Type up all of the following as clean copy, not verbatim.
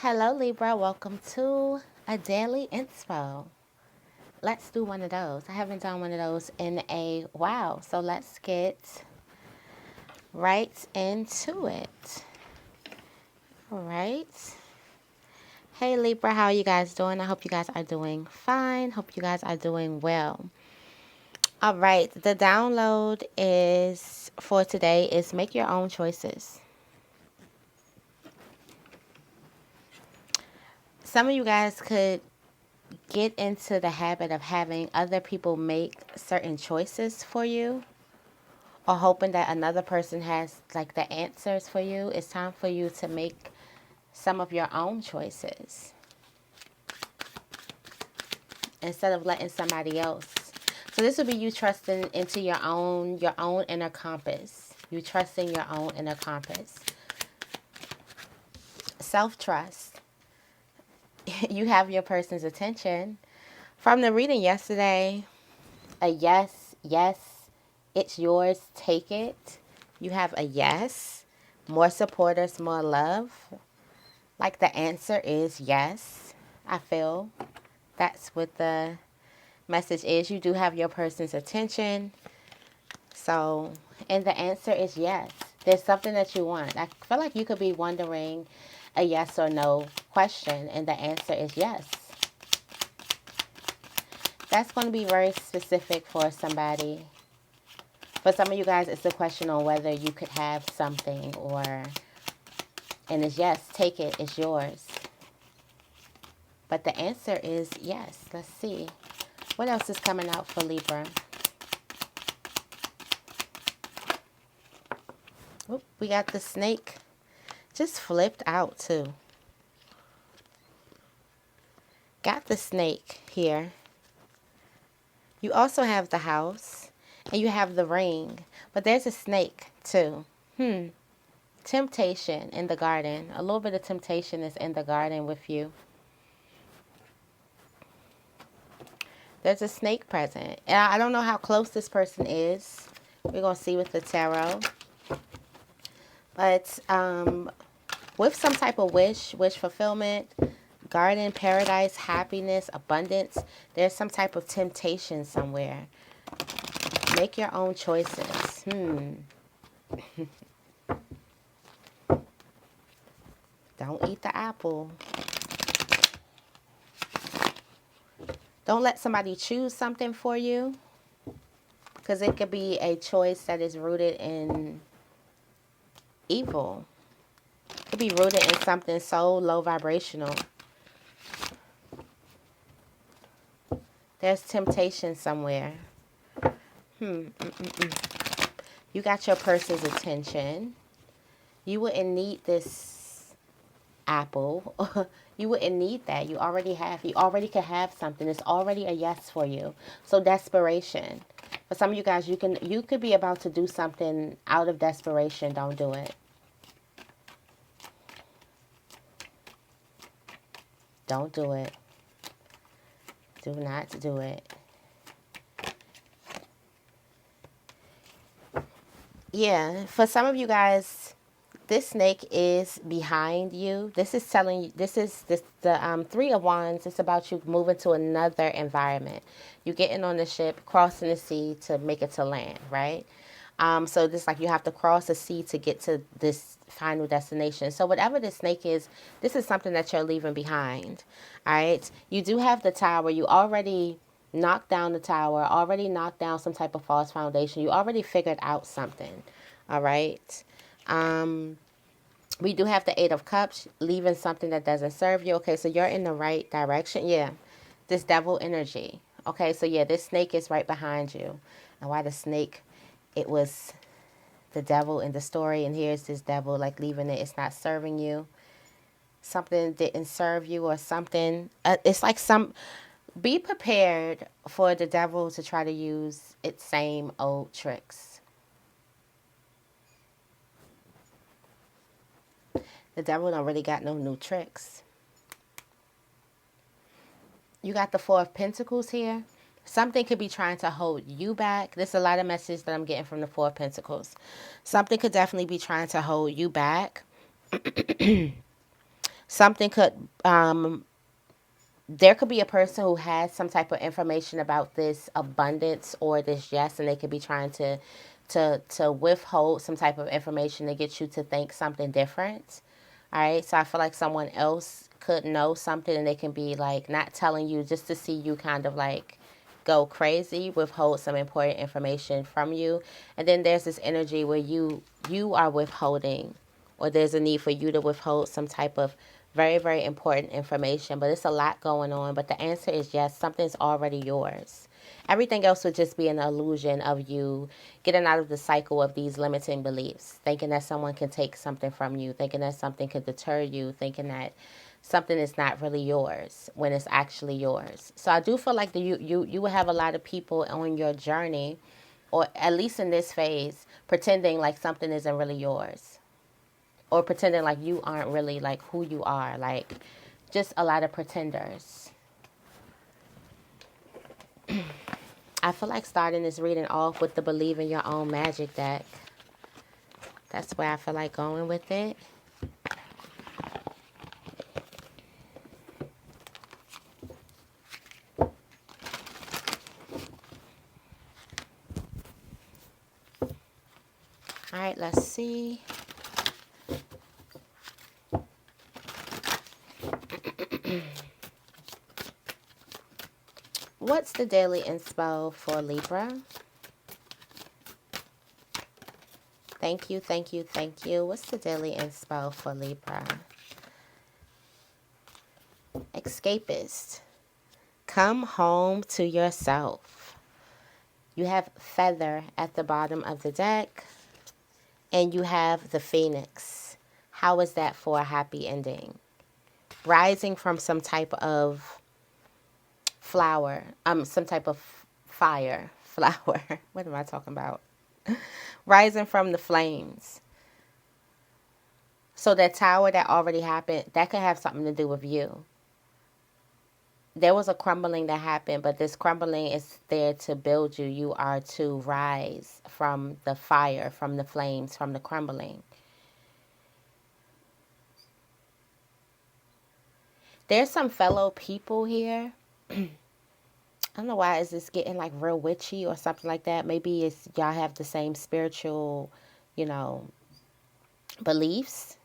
Hello Libra, welcome to a daily inspo. Let's do one of those. I haven't done one of those in a while, so let's get right into it. All right. Hey Libra, how are you guys doing? I hope you guys are doing fine. Hope you guys are doing well. All right, the download is for today is make your own choices. Some of you guys could get into the habit of having other people make certain choices for you or hoping that another person has like the answers for you. It's time for you to make some of your own choices instead of letting somebody else. So this would be you trusting into your own inner compass. You trusting your own inner compass. Self-trust. You have your person's attention. From the reading yesterday, a yes, it's yours, take it. You have a yes. More supporters, more love. Like the answer is yes. I feel that's what the message is. You do have your person's attention. So, and the answer is yes. There's something that you want. I feel like you could be wondering a yes or no question, and the answer is yes. That's going to be very specific for somebody. For some of you guys, it's a question on whether you could have something and it's yes, take it, it's yours. But the answer is yes. Let's see. What else is coming out for Libra? Oop, we got the snake just flipped out too. Got the snake here. You also have the house and you have the ring. But there's a snake too. Temptation in the garden. A little bit of temptation is in the garden with you. There's a snake present. And I don't know how close this person is. We're going to see with the tarot. But with some type of wish fulfillment, garden, paradise, happiness, abundance, there's some type of temptation somewhere. Make your own choices. Don't eat the apple. Don't let somebody choose something for you, because it could be a choice that is rooted in evil. It could be rooted in something so low vibrational. There's temptation somewhere. You got your person's attention. You wouldn't need this apple. You wouldn't need that. You already could have something. It's already a yes for you. So desperation. For some of you guys, you could be about to do something out of desperation. Don't do it. Don't do it. Do not do it. Yeah, for some of you guys, this snake is behind you. This is telling you, the Three of Wands. It's about you moving to another environment. You getting on the ship, crossing the sea to make it to land, right? So this like you have to cross the sea to get to this final destination. So whatever the snake is, this is something that you're leaving behind. All right. You do have the tower. You already knocked down the tower, already knocked down some type of false foundation. You already figured out something. All right. We do have the Eight of Cups, leaving something that doesn't serve you. Okay, so you're in the right direction. Yeah. This devil energy. Okay, so yeah, this snake is right behind you. And why the snake? It was the devil in the story, and here's this devil like leaving it. It's not serving you. Something didn't serve you or something. It's like be prepared for the devil to try to use its same old tricks. The devil don't really got no new tricks. You got the Four of Pentacles here. Something could be trying to hold you back. There's a lot of messages that I'm getting from the Four of Pentacles. Something could definitely be trying to hold you back. Something could, there could be a person who has some type of information about this abundance or this yes, and they could be trying to withhold some type of information to get you to think something different. All right, so I feel like someone else could know something and they can be like not telling you just to see you kind of like go crazy, withhold some important information from you. And then there's this energy where you are withholding, or there's a need for you to withhold some type of very, very important information. But it's a lot going on. But the answer is yes, something's already yours. Everything else would just be an illusion of you getting out of the cycle of these limiting beliefs, thinking that someone can take something from you, thinking that something could deter you, thinking that something is not really yours when it's actually yours. So I do feel like you will have a lot of people on your journey, or at least in this phase, pretending like something isn't really yours, or pretending like you aren't really like who you are, like just a lot of pretenders. I feel like starting this reading off with the Believe in Your Own Magic deck. That's where I feel like going with it. All right, let's see. What's the daily inspo for Libra? Thank you, thank you, thank you. What's the daily inspo for Libra? Escapist. Come home to yourself. You have Feather at the bottom of the deck, and you have the Phoenix. How is that for a happy ending? Rising from some type of flower, some type of fire, flower. What am I talking about? Rising from the flames. So that tower that already happened, that could have something to do with you. There was a crumbling that happened, but this crumbling is there to build you. You are to rise from the fire, from the flames, from the crumbling. There's some fellow people here. I don't know why is this getting like real witchy or something like that. Maybe it's y'all have the same spiritual, beliefs.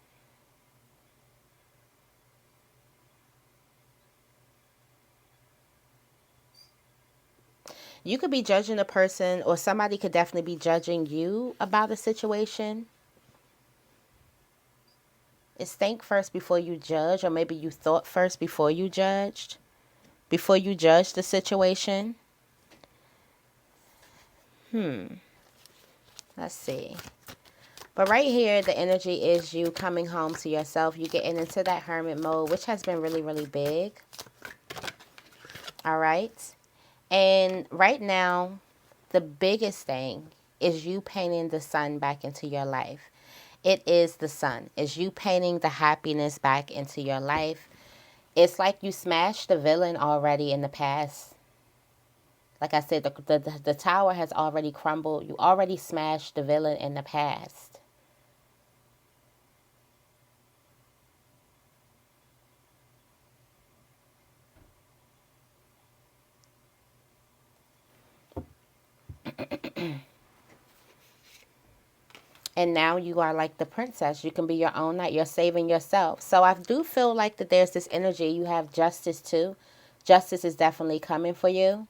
You could be judging a person, or somebody could definitely be judging you about a situation. It's think first before you judge, or maybe you thought first before you judged. Before you judge the situation. Let's see. But right here, the energy is you coming home to yourself. You getting into that hermit mode, which has been really, really big. All right. And right now, the biggest thing is you painting the sun back into your life. It is the sun. It's you painting the happiness back into your life. It's like you smashed the villain already in the past. Like I said, the tower has already crumbled. You already smashed the villain in the past. And now you are like the princess. You can be your own knight. You're saving yourself. So I do feel like that there's this energy. You have justice too. Justice is definitely coming for you.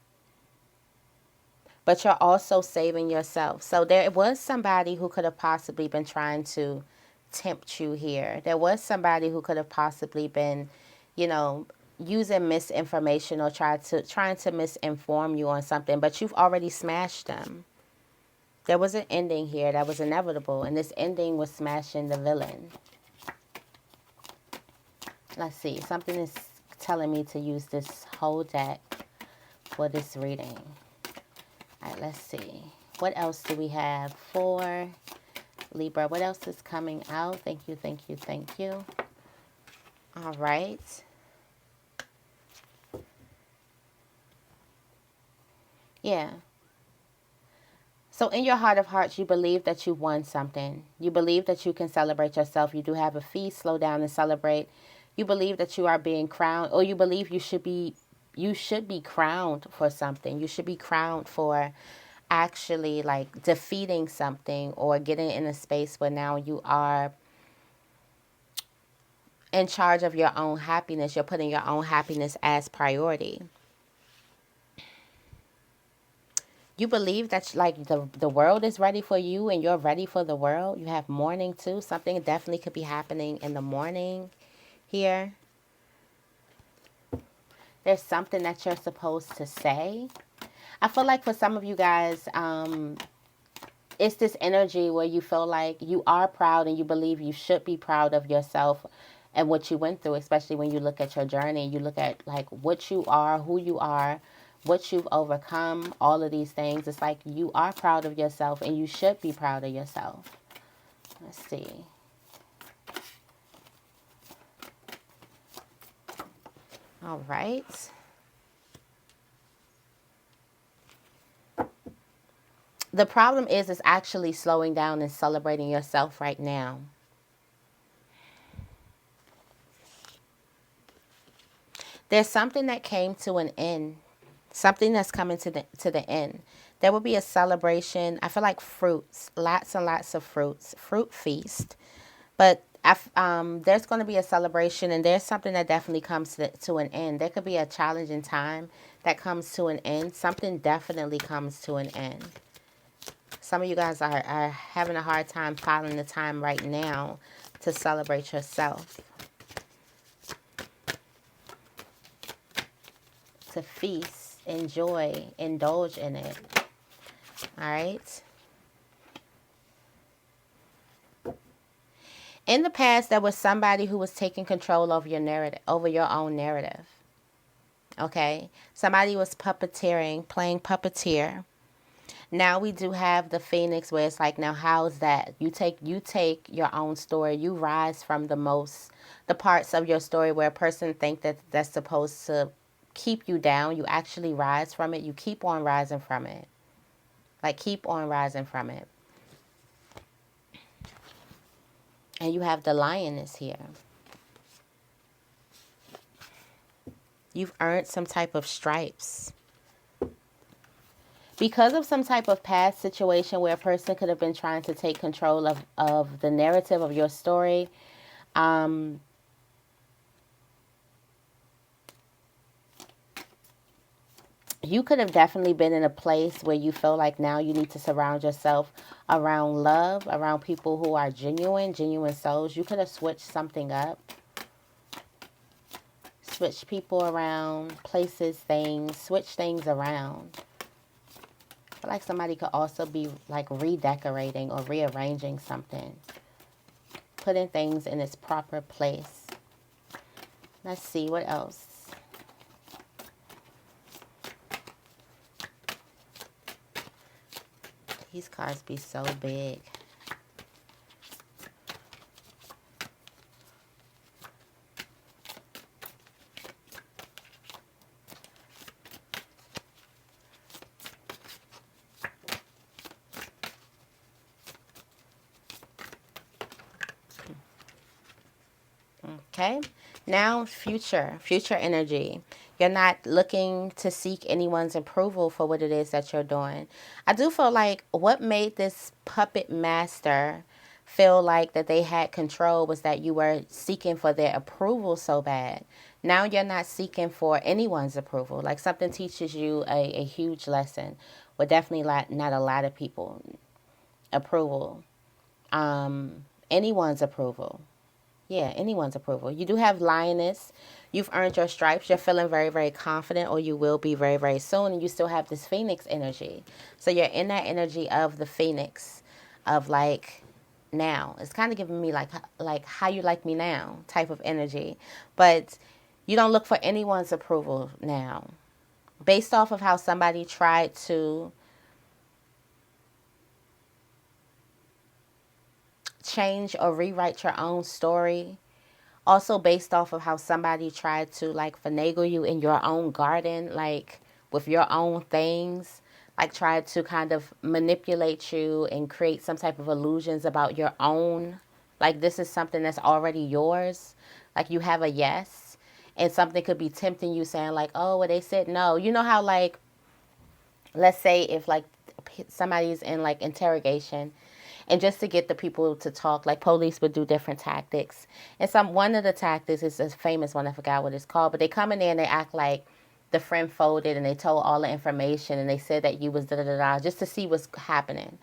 But you're also saving yourself. So there was somebody who could have possibly been trying to tempt you here. There was somebody who could have possibly been, using misinformation or trying to misinform you on something. But you've already smashed them. There was an ending here that was inevitable, and this ending was smashing the villain. Let's see. Something is telling me to use this whole deck for this reading. All right, let's see. What else do we have for Libra? What else is coming out? Thank you, thank you, thank you. All right. Yeah. So in your heart of hearts, you believe that you won something. You believe that you can celebrate yourself. You do have a feast. Slow down and celebrate. You believe that you are being crowned, or you believe you should be crowned for something. You should be crowned for actually like defeating something or getting in a space where now you are in charge of your own happiness. You're putting your own happiness as priority. You believe that like the world is ready for you and you're ready for the world. You have morning too. Something definitely could be happening in the morning here. There's something that you're supposed to say. I feel like for some of you guys, it's this energy where you feel like you are proud and you believe you should be proud of yourself and what you went through, especially when you look at your journey. You look at like what you are, who you are, what you've overcome, all of these things. It's like you are proud of yourself and you should be proud of yourself. Let's see. All right. The problem is actually slowing down and celebrating yourself right now. There's something that came to an end. Something that's coming to the end. There will be a celebration. I feel like fruits, lots and lots of fruits, fruit feast. But there's going to be a celebration, and there's something that definitely comes to an end. There could be a challenging time that comes to an end. Something definitely comes to an end. Some of you guys are having a hard time finding the time right now to celebrate yourself. To feast, enjoy, indulge in it. All right. In the past, there was somebody who was taking control over your narrative, over your own narrative. Okay. Somebody was puppeteering, playing puppeteer. Now we do have the Phoenix, where it's like, now how's that? You take your own story. You rise from the parts of your story where a person think that that's supposed to keep you down. You actually rise from it. You keep on rising from it. Like, keep on rising from it. And you have the Lioness here. You've earned some type of stripes. Because of some type of past situation where a person could have been trying to take control of the narrative of your story, you could have definitely been in a place where you feel like now you need to surround yourself around love, around people who are genuine souls. You could have switched something up. Switch people around, places, things, switch things around. I feel like somebody could also be like redecorating or rearranging something. Putting things in its proper place. Let's see, what else? These cards be so big. Okay, now future energy. You're not looking to seek anyone's approval for what it is that you're doing. I do feel like what made this puppet master feel like that they had control was that you were seeking for their approval so bad. Now you're not seeking for anyone's approval. Like, something teaches you a huge lesson. Well, definitely not a lot of people. Approval. Anyone's approval. Yeah, anyone's approval. You do have Lioness. You've earned your stripes. You're feeling very, very confident, or you will be very, very soon. And you still have this Phoenix energy. So you're in that energy of the Phoenix, of like now. It's kind of giving me like how you like me now type of energy. But you don't look for anyone's approval now. Based off of how somebody tried to change or rewrite your own story. Also based off of how somebody tried to like finagle you in your own garden, like with your own things, like tried to kind of manipulate you and create some type of illusions about your own Like this is something that's already yours. Like you have a yes. And something could be tempting you saying like, oh, well, they said no. You know how like, let's say if like somebody's in like interrogation and just to get the people to talk, like police would do different tactics. And one of the tactics is a famous one, I forgot what it's called, but they come in there and they act like the friend folded and they told all the information and they said that you was da da da da just to see what's happening,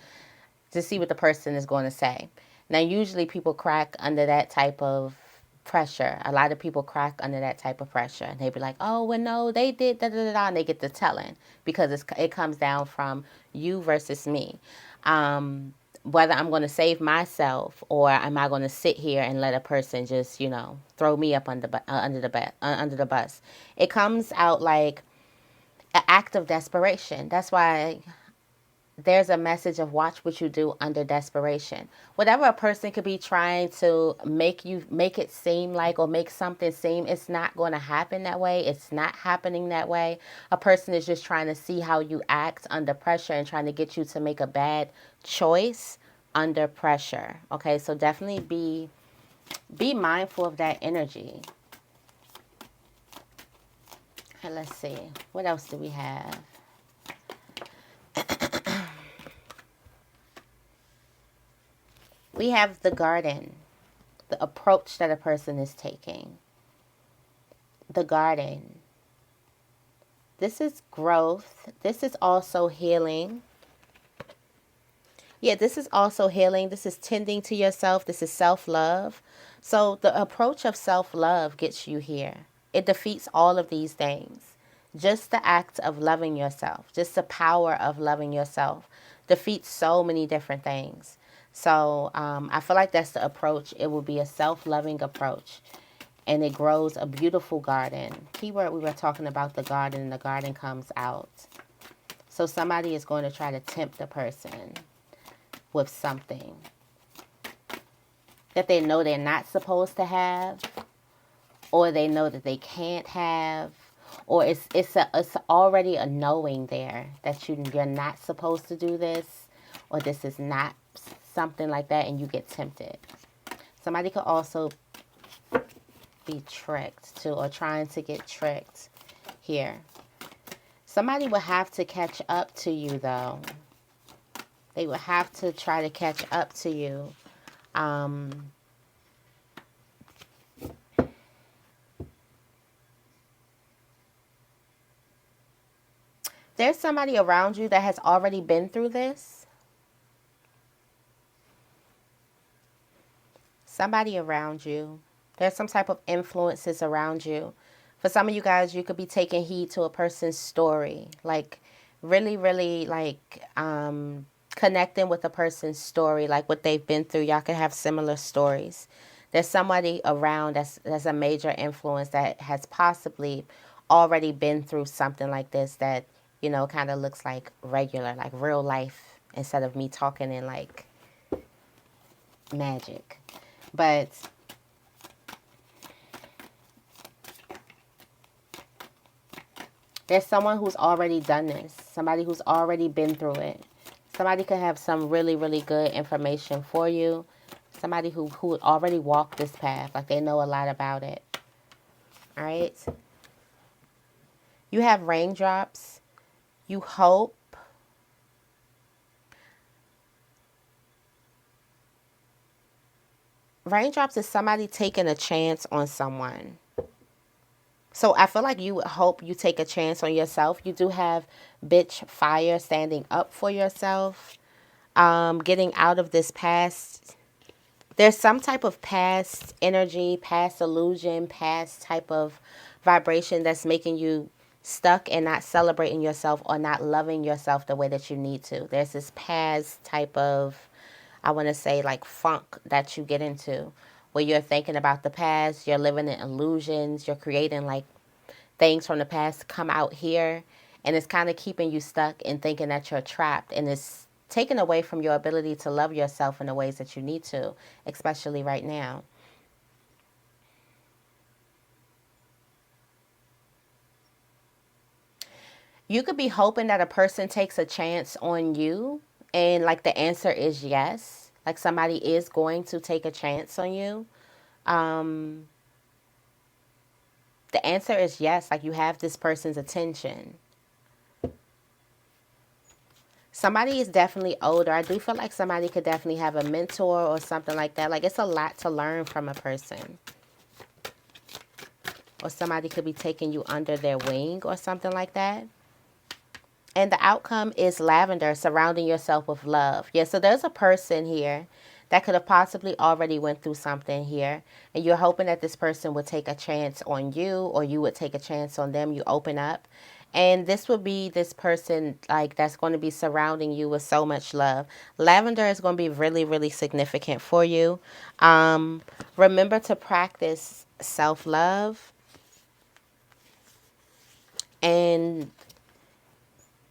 to see what the person is going to say. Now usually people crack under that type of pressure. A lot of people crack under that type of pressure and they be like, oh well no, they did da da da da, and they get to telling because it comes down from you versus me. Whether I'm going to save myself or am I going to sit here and let a person just, throw me up under the bus. It comes out like an act of desperation. That's why there's a message of watch what you do under desperation. Whatever a person could be trying to make it seem like or make something seem, it's not going to happen that way. It's not happening that way. A person is just trying to see how you act under pressure and trying to get you to make a bad choice under pressure. Okay, so definitely be mindful of that energy. And let's see, what else do we have? We have the garden, the approach that a person is taking. The garden. This is growth. This is also healing. Yeah, this is also healing. This is tending to yourself. This is self-love. So the approach of self-love gets you here. It defeats all of these things. Just the act of loving yourself, just the power of loving yourself defeats so many different things. So I feel like that's the approach. It will be a self-loving approach. And it grows a beautiful garden. Keyword, we were talking about the garden, and the garden comes out. So somebody is going to try to tempt the person with something that they know they're not supposed to have, or they know that they can't have, or it's already a knowing there that you're not supposed to do this, or this is not something like that, and you get tempted. Somebody could also be tricked too, or trying to get tricked here. Somebody will have to catch up to you though. They will have to try to catch up to you. There's somebody around you that has already been through this. Somebody around you. There's some type of influences around you. For some of you guys, you could be taking heed to a person's story. Like, really, really, like, connecting with a person's story, like what they've been through. Y'all can have similar stories. There's somebody around that's a major influence that has possibly already been through something like this that, kind of looks like regular, like real life, instead of me talking in like magic. But there's someone who's already done this, somebody who's already been through it. Somebody could have some really, really good information for you. Somebody who already walked this path, like they know a lot about it. All right. You have raindrops. You hope. Raindrops is somebody taking a chance on someone. So I feel like you would hope you take a chance on yourself. You do have bitch fire standing up for yourself. Getting out of this past. There's some type of past energy, past illusion, past type of vibration that's making you stuck and not celebrating yourself or not loving yourself the way that you need to. There's this past type of, I want to say, like funk that you get into where you're thinking about the past, you're living in illusions, you're creating like things from the past come out here, and it's kind of keeping you stuck and thinking that you're trapped, and it's taken away from your ability to love yourself in the ways that you need to, especially right now. You could be hoping that a person takes a chance on you, and like the answer is yes. Like somebody is going to take a chance on you. The answer is yes. Like you have this person's attention. Somebody is definitely older. I do feel like somebody could definitely have a mentor or something like that. Like it's a lot to learn from a person. Or somebody could be taking you under their wing or something like that. And the outcome is lavender, surrounding yourself with love. Yeah, so there's a person here that could have possibly already went through something here. And you're hoping that this person would take a chance on you or you would take a chance on them. You open up. And this would be this person like that's going to be surrounding you with so much love. Lavender is going to be really, really significant for you. Remember to practice self-love. And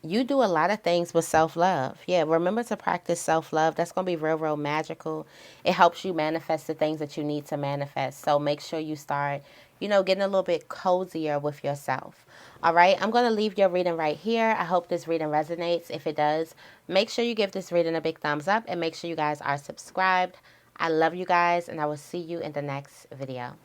you do a lot of things with self-love. Yeah, remember to practice self-love. That's going to be real, real magical. It helps you manifest the things that you need to manifest. So make sure you start, getting a little bit cozier with yourself. All right, I'm going to leave your reading right here. I hope this reading resonates. If it does, make sure you give this reading a big thumbs up and make sure you guys are subscribed. I love you guys, and I will see you in the next video.